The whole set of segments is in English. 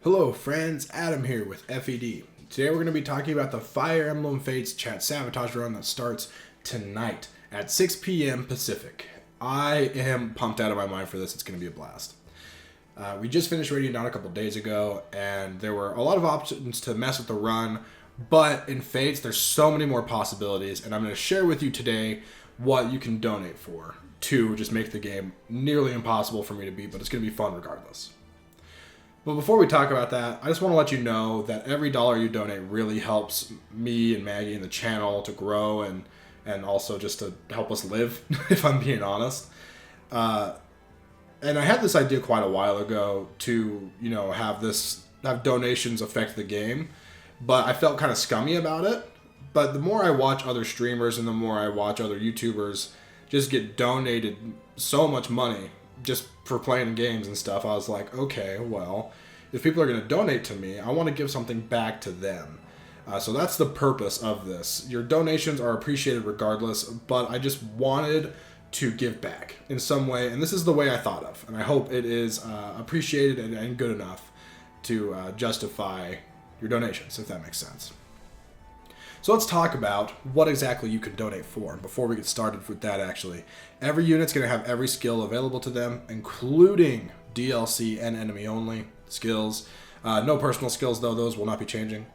Hello friends, Adam here with FED. Today we're going to be talking about the Fire Emblem Fates chat Sabotage run that starts tonight at 6 p.m. Pacific. I am pumped out of my mind for this. It's going to be a blast. We just finished Radiant Dawn a couple days ago, and there were a lot of options to mess with the run, but in Fates there's so many more possibilities, and I'm going to share with you today what you can donate for to just make the game nearly impossible for me to beat, but it's going to be fun regardless. But before we talk about that, I just want to let you know that every dollar you donate really helps me and Maggie and the channel to grow and also just to help us live, if I'm being honest. And I had this idea quite a while ago to, have donations affect the game, but I felt kind of scummy about it. But the more I watch other streamers and the more I watch other YouTubers just get donated so much money just for playing games and stuff, I was like, okay, well, if people are going to donate to me, I want to give something back to them. So that's the purpose of this. Your donations are appreciated regardless, but I just wanted to give back in some way, and this is the way I thought of, and I hope it is appreciated and good enough to justify your donations, if that makes sense. So let's talk about what exactly you can donate for. Before we get started with that, actually, every unit's going to have every skill available to them, including DLC and enemy-only skills. No personal skills, though. Those will not be changing.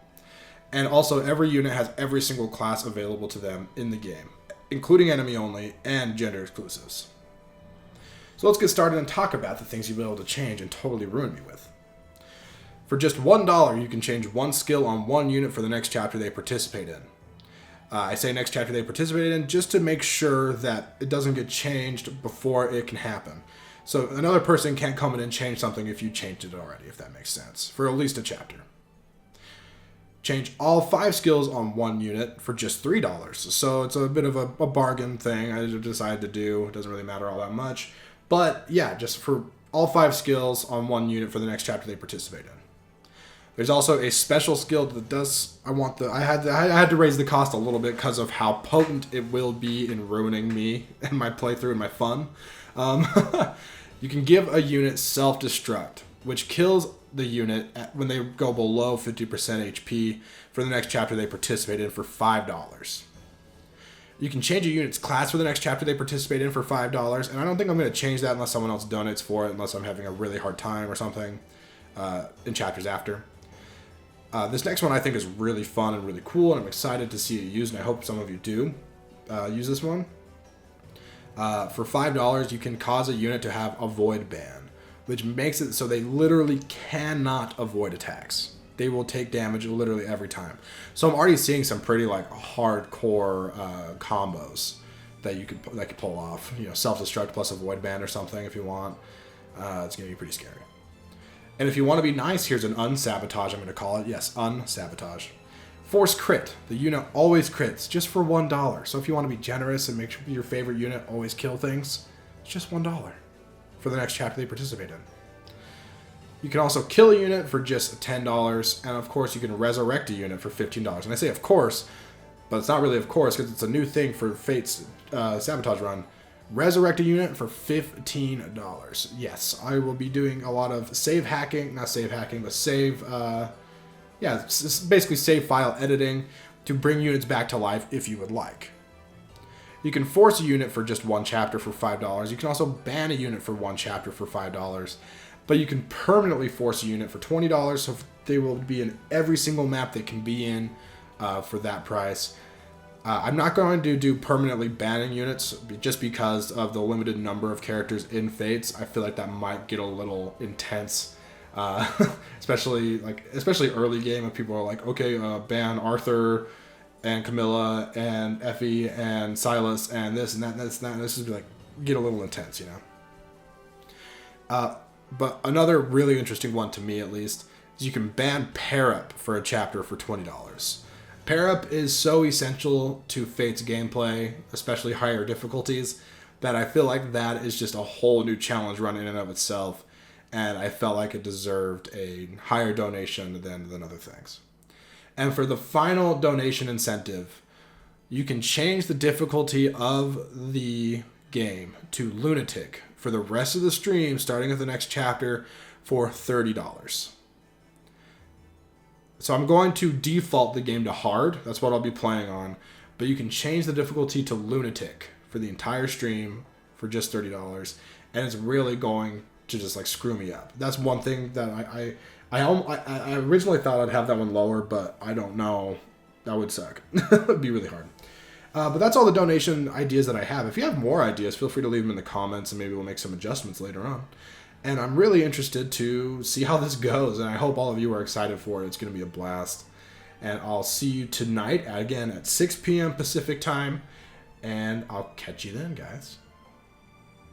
And also, every unit has every single class available to them in the game, including enemy-only and gender exclusives. So let's get started and talk about the things you'll be able to change and totally ruin me with. For just $1, you can change one skill on one unit for the next chapter they participate in. I say next chapter they participate in just to make sure that it doesn't get changed before it can happen. So another person can't come in and change something if you changed it already, if that makes sense, for at least a chapter. Change all 5 skills on one unit for just $3. So it's a bit of a bargain thing I decided to do. It doesn't really matter all that much. But yeah, just for all 5 skills on one unit for the next chapter they participate in. There's also a special skill that does. I had to raise the cost a little bit because of how potent it will be in ruining me and my playthrough and my fun. You can give a unit Self Destruct, which kills the unit when they go below 50% HP for the next chapter they participate in for $5. You can change a unit's class for the next chapter they participate in for $5, and I don't think I'm going to change that unless someone else donates for it, unless I'm having a really hard time or something in chapters after. This next one I think is really fun and really cool, and I'm excited to see it used, and I hope some of you do use this one. For $5, you can cause a unit to have a void ban, which makes it so they literally cannot avoid attacks. They will take damage literally every time. So I'm already seeing some pretty hardcore combos that you could pull off. Self-destruct plus a void ban or something if you want. It's gonna be pretty scary. And if you want to be nice, here's an unsabotage, I'm going to call it. Yes, unsabotage. Force crit. The unit always crits, just for $1. So if you want to be generous and make sure your favorite unit always kill things, it's just $1 for the next chapter they participate in. You can also kill a unit for just $10, and of course you can resurrect a unit for $15. And I say of course, but it's not really of course because it's a new thing for Fate's Sabotage run. Resurrect a unit for $15. Yes, I will be doing a lot of basically save file editing to bring units back to life if you would like. You can force a unit for just one chapter for $5. You can also ban a unit for one chapter for $5. But you can permanently force a unit for $20, so they will be in every single map they can be in for that price. I'm not going to do permanently banning units just because of the limited number of characters in Fates. I feel like that might get a little intense, especially early game if people are like, okay, ban Arthur and Camilla and Effie and Silas and this and that and this and that. And this is get a little intense, But another really interesting one to me, at least, is you can ban pair up for a chapter for $20. Pair up is so essential to Fate's gameplay, especially higher difficulties, that I feel like that is just a whole new challenge run in and of itself, and I felt like it deserved a higher donation than other things. And for the final donation incentive, you can change the difficulty of the game to Lunatic for the rest of the stream, starting at the next chapter, for $30. So I'm going to default the game to hard. That's what I'll be playing on. But you can change the difficulty to lunatic for the entire stream for just $30. And it's really going to just like screw me up. That's one thing that I originally thought I'd have that one lower, but I don't know. That would suck. It would be really hard. But that's all the donation ideas that I have. If you have more ideas, feel free to leave them in the comments, and maybe we'll make some adjustments later on. And I'm really interested to see how this goes, and I hope all of you are excited for it. It's going to be a blast. And I'll see you tonight, again, at 6 p.m. Pacific time, and I'll catch you then, guys.